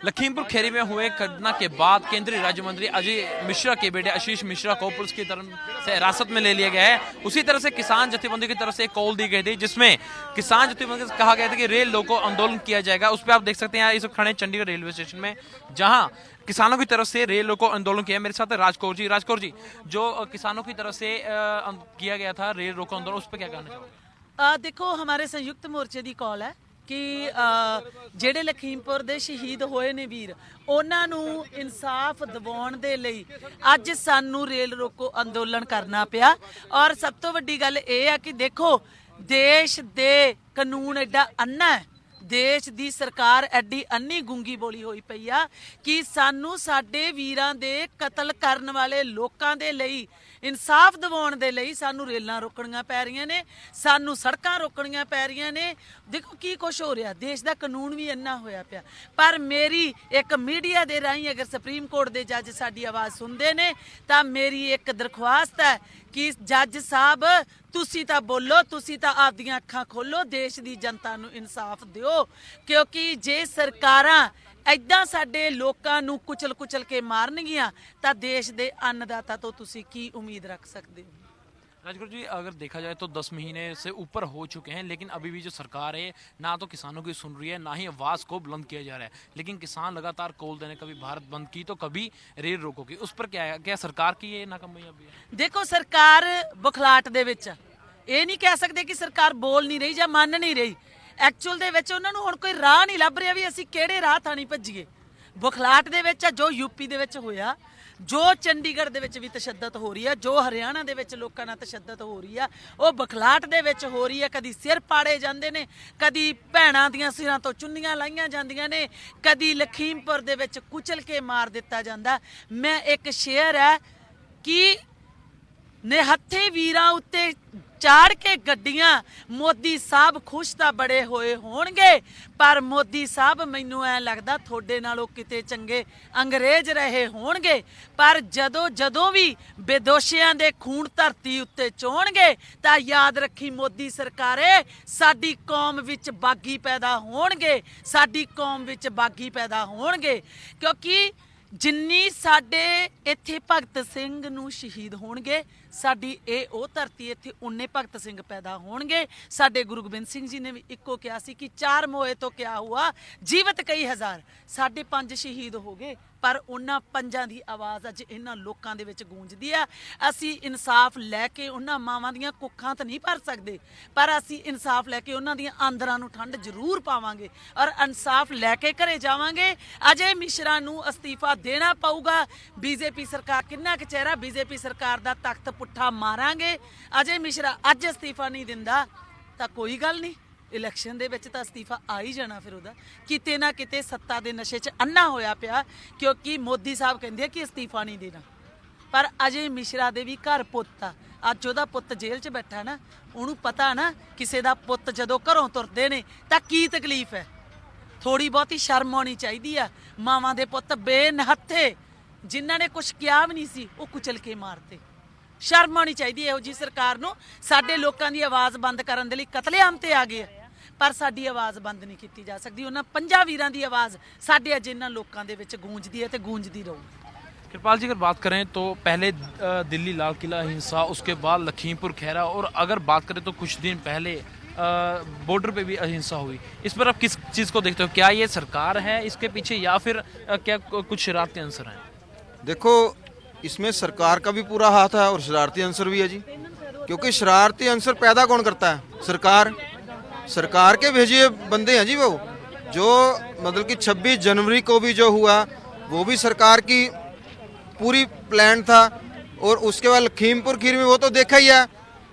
लखीमपुर खीरी में हुए घटना के बाद केंद्रीय राज्य मंत्री अजय मिश्रा के बेटे आशीष मिश्रा को पुलिस की तरफ से हिरासत में ले लिया गया है। उसी तरह से किसान जत्थेबंदी की तरफ से एक कॉल दी गई थी जिसमें किसान जत्थेबंदी से कहा गया था कि रेल रोको आंदोलन किया जाएगा। उस पर आप देख सकते हैं इस वक्त खड़े चंडीगढ़ रेलवे स्टेशन में, जहां किसानों की तरफ से रेल रोको आंदोलन किया। मेरे साथ राजकौर जी, जो किसानों की तरफ से किया गया था रेल रोको आंदोलन, उस पर क्या कहना चाहोगे? देखो, हमारे संयुक्त मोर्चे की कॉल है कि ਜਿਹੜੇ ਲਖੀਮਪੁਰ ਦੇ ਸ਼ਹੀਦ ਹੋਏ ਨੇ ਵੀਰ, ਉਹਨਾਂ ਨੂੰ ਇਨਸਾਫ ਦਿਵਾਉਣ ਦੇ ਲਈ ਅੱਜ ਸਾਨੂੰ ਰੇਲ ਰੋਕੋ ਅੰਦੋਲਨ ਕਰਨਾ ਪਿਆ। ਔਰ ਸਭ ਤੋਂ ਵੱਡੀ ਗੱਲ ਇਹ ਆ ਕਿ ਦੇਖੋ, ਦੇਸ਼ ਦੇ ਕਾਨੂੰਨ ਐਡਾ ਅੰਨਾ ਹੈ, ਦੇਸ਼ ਦੀ ਸਰਕਾਰ ਐਡੀ ਅੰਨੀ ਗੁੰਗੀ ਬੋਲੀ ਹੋਈ ਪਈ ਆ ਕਿ ਸਾਨੂੰ ਸਾਡੇ ਵੀਰਾਂ ਦੇ ਕਤਲ ਕਰਨ ਵਾਲੇ ਲੋਕਾਂ ਦੇ ਲਈ ਇਨਸਾਫ ਦਿਵਾਉਣ ਦੇ ਲਈ ਸਾਨੂੰ ਰੇਲਾਂ ਰੋਕਣੀਆਂ ਪੈ ਰਹੀਆਂ ਨੇ, ਸਾਨੂੰ ਸੜਕਾਂ ਰੋਕਣੀਆਂ ਪੈ ਰਹੀਆਂ ਨੇ। ਦੇਖੋ ਕੀ ਕੁਛ ਹੋ ਰਿਹਾ, ਦੇਸ਼ ਦਾ ਕਾਨੂੰਨ ਵੀ ਇੰਨਾ ਹੋਇਆ ਪਿਆ। ਪਰ ਮੇਰੀ ਇੱਕ ਮੀਡੀਆ ਦੇ ਰਾਹੀਂ ਅਗਰ ਸੁਪਰੀਮ ਕੋਰਟ ਦੇ ਜੱਜ ਸਾਡੀ ਆਵਾਜ਼ ਸੁਣਦੇ ਨੇ ਤਾਂ ਮੇਰੀ ਇੱਕ ਦਰਖਾਸਤ ਹੈ ਕਿ ਜੱਜ ਸਾਹਿਬ ਤੁਸੀਂ ਤਾਂ ਬੋਲੋ, ਤੁਸੀਂ ਤਾਂ ਆਪਦੀਆਂ ਅੱਖਾਂ ਖੋਲੋ, ਦੇਸ਼ ਦੀ ਜਨਤਾ ਨੂੰ ਇਨਸਾਫ ਦਿਓ। ਕਿਉਂਕਿ ਜੇ ਸਰਕਾਰਾਂ ऐदा साडे लोकां नूं कुचल के मारनगियां तां देश दे अन्नदाता तो तुसीं की उम्मीद रख सकदे हो? राजगुरु जी, अगर देखा जाए तो 10 महीने से ऊपर हो चुके हैं, लेकिन अभी भी जो सरकार है ना तो किसानों की सुन रही है, ना ही आवाज़ को बुलंद किया जा रहा है। लेकिन किसान लगातार कॉल देने, कभी भारत बंद की तो कभी रेल रोको की, उस पर क्या सरकार की ये नाकामी अभी है? देखो, सरकार बुखलाट दे विच ये नहीं कह सकते कि सरकार बोल नहीं रही या मन नहीं रही। ਐਕਚੁਅਲ ਦੇ ਵਿੱਚ ਉਹਨਾਂ ਨੂੰ ਹੁਣ ਕੋਈ ਰਾਹ ਨਹੀਂ ਲੱਭ ਰਿਹਾ ਵੀ ਅਸੀਂ ਕਿਹੜੇ ਰਾਹ ਥਾਣੀ ਭੱਜੀਏ। ਬੁਖਲਾਟ ਦੇ ਵਿੱਚ ਜੋ ਯੂਪੀ ਦੇ ਵਿੱਚ ਹੋਇਆ, ਜੋ ਚੰਡੀਗੜ੍ਹ ਦੇ ਵਿੱਚ ਵੀ ਤਸ਼ੱਦਦ ਹੋ ਰਹੀ ਹੈ, ਜੋ ਹਰਿਆਣਾ ਦੇ ਵਿੱਚ ਲੋਕਾਂ ਨਾਲ ਤਸ਼ੱਦਦ ਹੋ ਰਹੀ ਆ, ਉਹ ਬੁਖਲਾਟ ਦੇ ਵਿੱਚ ਹੋ ਰਹੀ ਹੈ। ਕਦੀ ਸਿਰ ਪਾੜੇ ਜਾਂਦੇ ਨੇ, ਕਦੀ ਭੈਣਾਂ ਦੀਆਂ ਸਿਰਾਂ ਤੋਂ ਚੁੰਨੀਆਂ ਲਾਈਆਂ ਜਾਂਦੀਆਂ ਨੇ, ਕਦੀ ਲਖੀਮਪੁਰ ਦੇ ਵਿੱਚ ਕੁਚਲ ਕੇ ਮਾਰ ਦਿੱਤਾ ਜਾਂਦਾ। ਮੈਂ ਇੱਕ ਸ਼ੇਅਰ ਹੈ ਕਿ ਨਿਹੱਥੇ ਵੀਰਾਂ ਉੱਤੇ ਚਾੜ ਕੇ ਗੱਡੀਆਂ, ਮੋਦੀ ਸਾਹਿਬ ਖੁਸ਼ ਤਾਂ ਬੜੇ ਹੋਏ ਹੋਣਗੇ, ਪਰ ਮੋਦੀ ਸਾਹਿਬ ਮੈਨੂੰ ਐ ਲੱਗਦਾ ਤੁਹਾਡੇ ਨਾਲੋਂ ਕਿਤੇ ਚੰਗੇ ਅੰਗਰੇਜ਼ ਰਹੇ ਹੋਣਗੇ। ਪਰ ਜਦੋਂ ਵੀ ਬੇਦੋਸ਼ੀਆਂ ਦੇ ਖੂਨ ਧਰਤੀ ਉੱਤੇ ਚੋਣਗੇ ਤਾਂ ਯਾਦ ਰੱਖੀ ਮੋਦੀ ਸਰਕਾਰੇ, ਸਾਡੀ ਕੌਮ ਵਿੱਚ ਬਾਗੀ ਪੈਦਾ ਹੋਣਗੇ, ਸਾਡੀ ਕੌਮ ਵਿੱਚ ਬਾਗੀ ਪੈਦਾ ਹੋਣਗੇ। ਕਿਉਂਕਿ ਜਿੰਨੀ ਸਾਡੇ ਇੱਥੇ ਭਗਤ ਸਿੰਘ ਨੂੰ ਸ਼ਹੀਦ ਹੋਣਗੇ, ਸਾਡੀ ਇਹ ਉਹ ਧਰਤੀ ਇੱਥੇ ਉਨੇ ਭਗਤ ਸਿੰਘ ਪੈਦਾ ਹੋਣਗੇ। ਸਾਡੇ ਗੁਰੂ ਗੋਬਿੰਦ ਸਿੰਘ ਜੀ ਨੇ ਵੀ ਇੱਕੋ ਕਿਹਾ ਸੀ ਕਿ 4 ਮੋਏ ਤੋਂ ਕਿਆ ਹੁਆ, ਜੀਵਤ ਕਈ ਹਜ਼ਾਰ। ਸਾਡੇ 5 ਸ਼ਹੀਦ ਹੋ ਗਏ, ਪਰ ਉਹਨਾਂ 5 ਦੀ ਆਵਾਜ਼ ਅੱਜ ਇਹਨਾਂ ਲੋਕਾਂ ਦੇ ਵਿੱਚ ਗੂੰਜਦੀ ਆ। ਅਸੀਂ ਇਨਸਾਫ ਲੈ ਕੇ ਉਹਨਾਂ ਮਾਵਾਂ ਦੀਆਂ ਕੁੱਖਾਂ ਤਾਂ ਨਹੀਂ ਭਰ ਸਕਦੇ, ਪਰ ਅਸੀਂ ਇਨਸਾਫ ਲੈ ਕੇ ਉਹਨਾਂ ਦੀਆਂ ਆਂਦਰਾਂ ਨੂੰ ਠੰਡ ਜ਼ਰੂਰ ਪਾਵਾਂਗੇ ਔਰ ਇਨਸਾਫ ਲੈ ਕੇ ਘਰੇ ਜਾਵਾਂਗੇ। ਅਜੇ ਮਿਸ਼ਰਾ ਨੂੰ ਅਸਤੀਫਾ ਦੇਣਾ ਪਊਗਾ। ਬੀਜੇਪੀ ਸਰਕਾਰ ਕਿੰਨਾ ਕੁ ਚਿਹਰਾ ਬੀਜੇਪੀ ਸਰਕਾਰ ਦਾ ਤਖਤ ਪੁੱਠਾ ਮਾਰਾਂਗੇ। ਅਜੇ ਮਿਸ਼ਰਾ ਅੱਜ ਅਸਤੀਫਾ ਨਹੀਂ ਦਿੰਦਾ ਤਾਂ ਕੋਈ ਗੱਲ ਨਹੀਂ, ਇਲੈਕਸ਼ਨ ਦੇ ਵਿੱਚ ਤਾਂ ਅਸਤੀਫਾ ਆ ਹੀ ਜਾਣਾ। ਫਿਰ ਉਹਦਾ ਕਿਤੇ ਨਾ ਕਿਤੇ ਸੱਤਾ ਦੇ ਨਸ਼ੇ 'ਚ ਅੰਨਾ ਹੋਇਆ ਪਿਆ, ਕਿਉਂਕਿ ਮੋਦੀ ਸਾਹਿਬ ਕਹਿੰਦੇ ਆ ਕਿ ਅਸਤੀਫਾ ਨਹੀਂ ਦੇਣਾ, ਪਰ ਅਜੇ ਮਿਸ਼ਰਾ ਦੇ ਵੀ ਘਰ ਪੁੱਤ ਆ। ਅੱਜ ਉਹਦਾ ਪੁੱਤ ਜੇਲ੍ਹ 'ਚ ਬੈਠਾ ਨਾ, ਉਹਨੂੰ ਪਤਾ ਨਾ ਕਿਸੇ ਦਾ ਪੁੱਤ ਜਦੋਂ ਘਰੋਂ ਤੁਰਦੇ ਨੇ ਤਾਂ ਕੀ ਤਕਲੀਫ ਹੈ। ਥੋੜੀ ਬਹੁਤੀ ਸ਼ਰਮ ਆਉਣੀ ਚਾਹੀਦੀ ਆ। ਮਾਵਾਂ ਦੇ ਪੁੱਤ ਬੇਨਹੱਥੇ ਜਿਨ੍ਹਾਂ ਨੇ ਕੁਛ ਕਿਹਾ ਵੀ ਨਹੀਂ ਸੀ, ਉਹ ਕੁਚਲ ਕੇ ਮਾਰਤੇ। ਸ਼ਰਮ ਆਉਣੀ ਚਾਹੀਦੀ ਇਹੋ ਜੀ ਸਰਕਾਰ ਨੂੰ। ਸਾਡੇ ਲੋਕਾਂ ਦੀ ਆਵਾਜ਼ ਬੰਦ ਕਰਨ ਦੇ ਲਈ ਕਤਲੇਆਮ ਤੇ ਆ ਗਏ, ਪਰ ਸਾਡੀ ਆਵਾਜ਼ ਬੰਦ ਨਹੀਂ ਕੀਤੀ ਜਾ ਸਕਦੀ। ਉਹਨਾਂ 5 ਵੀਰਾਂ ਦੀ ਆਵਾਜ਼ ਸਾਡੇ ਅੱਜ ਇਹਨਾਂ ਲੋਕਾਂ ਦੇ ਵਿੱਚ ਗੂੰਜਦੀ ਹੈ ਤੇ गूंजती ਰਹੂਗੀ। कृपाल जी, अगर बात करें तो पहले दिल्ली लाल किला हिंसा, उसके बाद लखीमपुर खैरा, और अगर बात करें तो कुछ दिन पहले बॉर्डर पे भी अहिंसा हुई। इस पर आप किस चीज़ को देखते हो? क्या ये सरकार है इसके पीछे या फिर क्या कुछ शरारती अंसर हैं? देखो, इसमें सरकार का भी पूरा हाथ है और शरारती अंसर भी है जी। क्योंकि शरारती अंसर पैदा कौन करता है? सरकार के भेजे बंदे हैं जी। वो जो मतलब कि 26 जनवरी को भी जो हुआ वो भी सरकार की पूरी प्लान था। और उसके बाद लखीमपुर खीरी में वो तो देखा ही है,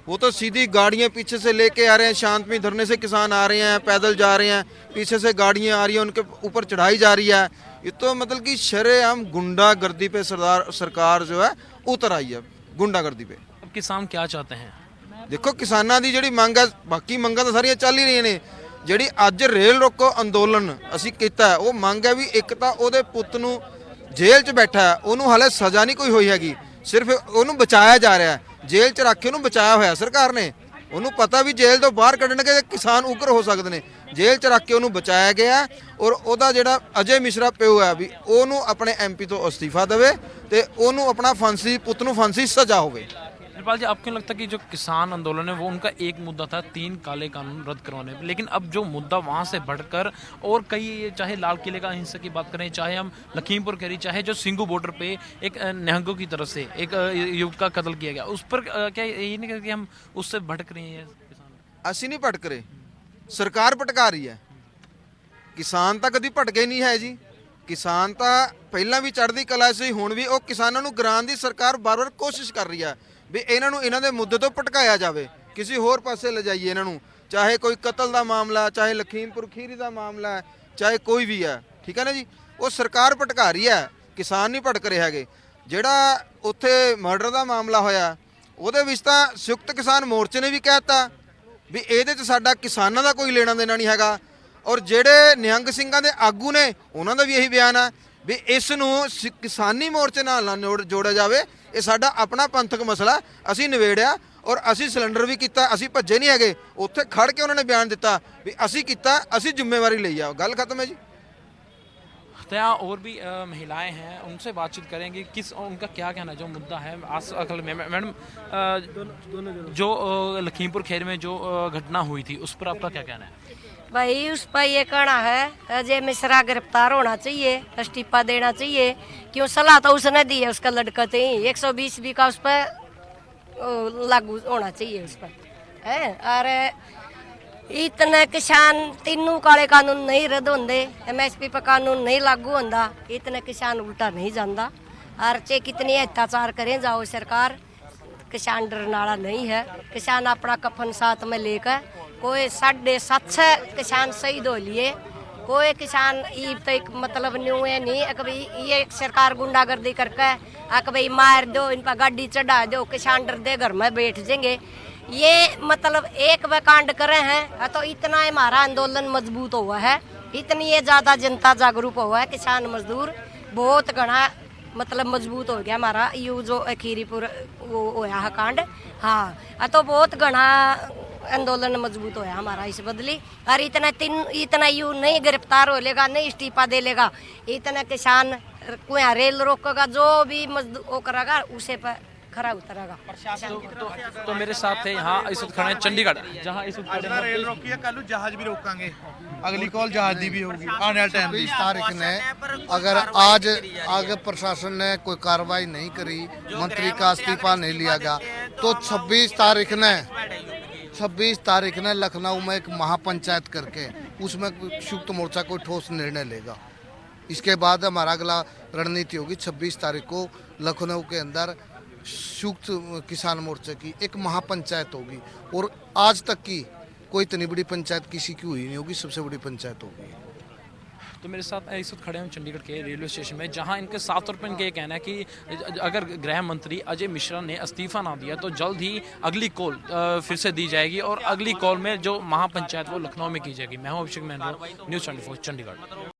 वो तो सीधी गाड़ियाँ पीछे से लेके आ रहे हैं, शांतमी धरने से किसान आ रहे हैं, पैदल जा रहे हैं, पीछे से गाड़ियाँ आ रही हैं, उनके ऊपर चढ़ाई जा रही है। ये तो मतलब कि शरेआम गुंडागर्दी पे सरकार जो है उतर आई है, गुंडागर्दी पे। अब किसान क्या चाहते हैं? देखो, किसानां दी जिहड़ी मंग है, बाकी मंगां तां सारियां ਚੱਲ ਹੀ रਹੀਆਂ ने। ਜਿਹੜੀ ਅੱਜ ਰੇਲ ਰੋਕੋ ਅੰਦੋਲਨ ਅਸੀਂ ਕੀਤਾ ਹੈ, ਉਹ ਮੰਗ ਹੈ ਵੀ ਇੱਕ ਤਾਂ ਉਹਦੇ ਪੁੱਤ ਨੂੰ ਜੇਲ੍ਹ 'ਚ ਬੈਠਾ ਹੈ, ਉਹਨੂੰ ਹਾਲੇ ਸਜ਼ਾ ਨਹੀਂ ਕੋਈ ਹੋਈ ਹੈਗੀ, ਸਿਰਫ ਉਹਨੂੰ ਬਚਾਇਆ ਜਾ ਰਿਹਾ ਹੈ। ਜੇਲ੍ਹ 'ਚ ਰੱਖ ਕੇ ਉਹਨੂੰ ਬਚਾਇਆ ਹੋਇਆ ਸਰਕਾਰ ਨੇ। ਉਹਨੂੰ ਪਤਾ ਵੀ ਜੇਲ੍ਹ ਤੋਂ ਬਾਹਰ ਕੱਢਣਗੇ ਤੇ ਕਿਸਾਨ ਉਗਰ ਹੋ ਸਕਦੇ ਨੇ। ਜੇਲ੍ਹ 'ਚ ਰੱਖ ਕੇ ਉਹਨੂੰ ਬਚਾਇਆ ਗਿਆ ਔਰ ਉਹਦਾ ਜਿਹੜਾ ਅਜੇ ਮਿਸ਼ਰਾ ਪਿਓ ਹੈ ਵੀ ਉਹਨੂੰ ਆਪਣੇ ਐਮਪੀ ਤੋਂ ਅਸਤੀਫਾ ਦੇਵੇ ਤੇ ਉਹਨੂੰ ਆਪਣਾ ਫਾਂਸੀ ਪੁੱਤ ਨੂੰ ਫਾਂਸੀ ਸਜ਼ਾ ਹੋਵੇ। निर्पाल जी, आपको नहीं लगता कि जो किसान आंदोलन है वो उनका एक मुद्दा था 3 काले कानून रद्द करवाने, लेकिन अब जो मुद्दा वहां से बढ़कर और कई, चाहे लाल किले का हिंसा की बात करें, चाहे हम लखीमपुर खैरी, चाहे जो सिंगू बॉर्डर पे एक निहंगों की तरफ से एक युवक का कत्ल किया गया, उस पर क्या ये नहीं कि हम उससे भटक रहे हैं किसान? ਅਸੀਂ ਨਹੀਂ ਭਟਕ ਰਹੇ, ਸਰਕਾਰ ਭਟਕਾ ਰਹੀ ਹੈ। ਕਿਸਾਨ ਤਾਂ ਕਦੀ ਭਟਕੇ ਨਹੀਂ ਹੈ ਜੀ। ਕਿਸਾਨ ਤਾਂ ਪਹਿਲਾਂ ਵੀ ਚੜ੍ਹਦੀ ਕਲਾ ਸੀ, ਹੁਣ ਵੀ ਉਹ ਕਿਸਾਨਾਂ ਨੂੰ ਗਰਾਉਣ ਦੀ ਸਰਕਾਰ ਬਾਰ-ਬਾਰ ਕੋਸ਼ਿਸ਼ ਕਰ ਰਹੀ ਹੈ ਵੀ ਇਹਨਾਂ ਨੂੰ ਇਹਨਾਂ ਦੇ ਮੁੱਦੇ ਤੋਂ ਭਟਕਾਇਆ ਜਾਵੇ, ਕਿਸੇ ਹੋਰ ਪਾਸੇ ਲਿਜਾਈਏ ਇਹਨਾਂ ਨੂੰ। ਚਾਹੇ ਕੋਈ ਕਤਲ ਦਾ ਮਾਮਲਾ, ਚਾਹੇ ਲਖੀਮਪੁਰ ਖੀਰੀ ਦਾ ਮਾਮਲਾ ਹੈ, ਚਾਹੇ ਕੋਈ ਵੀ ਹੈ, ਠੀਕ ਹੈ ਨਾ ਜੀ। ਉਹ ਸਰਕਾਰ ਭਟਕਾ ਰਹੀ ਹੈ, ਕਿਸਾਨ ਨਹੀਂ ਭਟਕ ਰਹੇ ਹੈਗੇ। ਜਿਹੜਾ ਉੱਥੇ ਮਰਡਰ ਦਾ ਮਾਮਲਾ ਹੋਇਆ ਉਹਦੇ ਵਿੱਚ ਤਾਂ ਸੰਯੁਕਤ ਕਿਸਾਨ ਮੋਰਚੇ ਨੇ ਵੀ ਕਹਿਤਾ ਵੀ ਇਹਦੇ 'ਚ ਸਾਡਾ ਕਿਸਾਨਾਂ ਦਾ ਕੋਈ ਲੈਣਾ ਦੇਣਾ ਨਹੀਂ ਹੈਗਾ, ਔਰ ਜਿਹੜੇ ਨਿਹੰਗ ਸਿੰਘਾਂ ਦੇ ਆਗੂ ਨੇ ਉਹਨਾਂ ਦਾ ਵੀ ਇਹੀ ਬਿਆਨ ਹੈ ਵੀ ਇਸ ਨੂੰ ਕਿਸਾਨੀ ਮੋਰਚੇ ਨਾਲ ਨਾ ਜੋੜਿਆ ਜਾਵੇ, ਇਹ ਸਾਡਾ ਆਪਣਾ ਪੰਥਕ ਮਸਲਾ, ਅਸੀਂ ਨਿਬੇੜਿਆ ਔਰ ਅਸੀਂ ਸਿਲੰਡਰ ਵੀ ਕੀਤਾ, ਅਸੀਂ ਭੱਜੇ ਨਹੀਂ ਹੈਗੇ। ਉੱਥੇ ਖੜ ਕੇ ਉਹਨਾਂ ਨੇ ਬਿਆਨ ਦਿੱਤਾ ਵੀ ਅਸੀਂ ਕੀਤਾ, ਅਸੀਂ ਜ਼ਿੰਮੇਵਾਰੀ ਲਈ ਆ, ਗੱਲ ਖਤਮ है जी। तो यहाँ और भी महिलाएं हैं, उनसे बातचीत करेंगे किस उनका क्या कहना है जो मुद्दा है। असल में मैडम, जो लखीमपुर खैर में जो घटना हुई थी उस पर आपका क्या कहना है? भाई उस पर ये कहना है अजय मिश्रा गिरफ्तार होना चाहिए, इस्तीफा देना चाहिए। क्यों सलाह तो उसने दी है, उसका लड़का थे 120 भी का उस पर लागू होना चाहिए उस पर है। और इतने किसान तीनों काले कानून नहीं रद्द होंगे, MSP पर कानून नहीं लागू होंदा, इतने किसान उल्टा नहीं जाता। और चे कितनी अत्याचार करें जाओ सरकार, किसान डरने वाला नहीं है। किसान अपना कफन साथ में लेकर, कोई 750 किसान शहीद हो लिए, कोई किसान ईब तक मतलब न्यू है नहीं कभी ये सरकार गुंडागर्दी करके भाई मार दो, इन पर गाड़ी चढ़ा दो, किसान डर दे घर में बैठ जाएंगे। ये मतलब एक वे कांड करे हैं तो इतना हमारा आंदोलन मजबूत हुआ है, इतनी ये ज़्यादा जनता जागरूक हुआ है, किसान मजदूर बहुत घना मतलब मजबूत हो गया हमारा यू जो खीरीपुर वो होया है कांड। हाँ तो बहुत घना आंदोलन मजबूत होया हमारा इस बदली। और इतना यू नहीं गिरफ्तार हो लेगा, नहीं इस्तीफा दे लेगा, इतना किसान कोई रेल रोकेगा, जो भी मजदूर वो करेगा उसे पर खरा उतरेगा। तो मेरे साथ थे यहाँ इस वक्त खड़े हैं चंडीगढ़, जहाँ इस वक्त खड़े हैं। रेल रोकी है, कल जहाज भी रोकांगे, अगली कॉल जहाज दी भी होगी आने वाले टाइम की। 20 तारीख ने अगर आज आगे प्रशासन ने कोई कार्रवाई नहीं करी, मंत्री का इस्तीफा नहीं लिया गया, तो 26 तारीख ने लखनऊ में एक महापंचायत करके उसमें संयुक्त मोर्चा कोई ठोस निर्णय लेगा। इसके बाद हमारा अगला रणनीति होगी 26 तारीख को लखनऊ के अंदर संयुक्त किसान मोर्चे की एक महापंचायत होगी। और आज तक की कोई इतनी बड़ी पंचायत किसी की हुई नहीं होगी, सबसे बड़ी पंचायत होगी। तो मेरे साथ इस वक्त खड़े हैं चंडीगढ़ के रेलवे स्टेशन में, जहां इनके साफ तौर पर इनका ये कहना है कि अगर गृह मंत्री अजय मिश्रा ने इस्तीफा ना दिया तो जल्द ही अगली कॉल फिर से दी जाएगी और अगली कॉल में जो महापंचायत वो लखनऊ में की जाएगी। मैं हूं अभिषेक महरा, न्यूज़ 24 चंडीगढ़।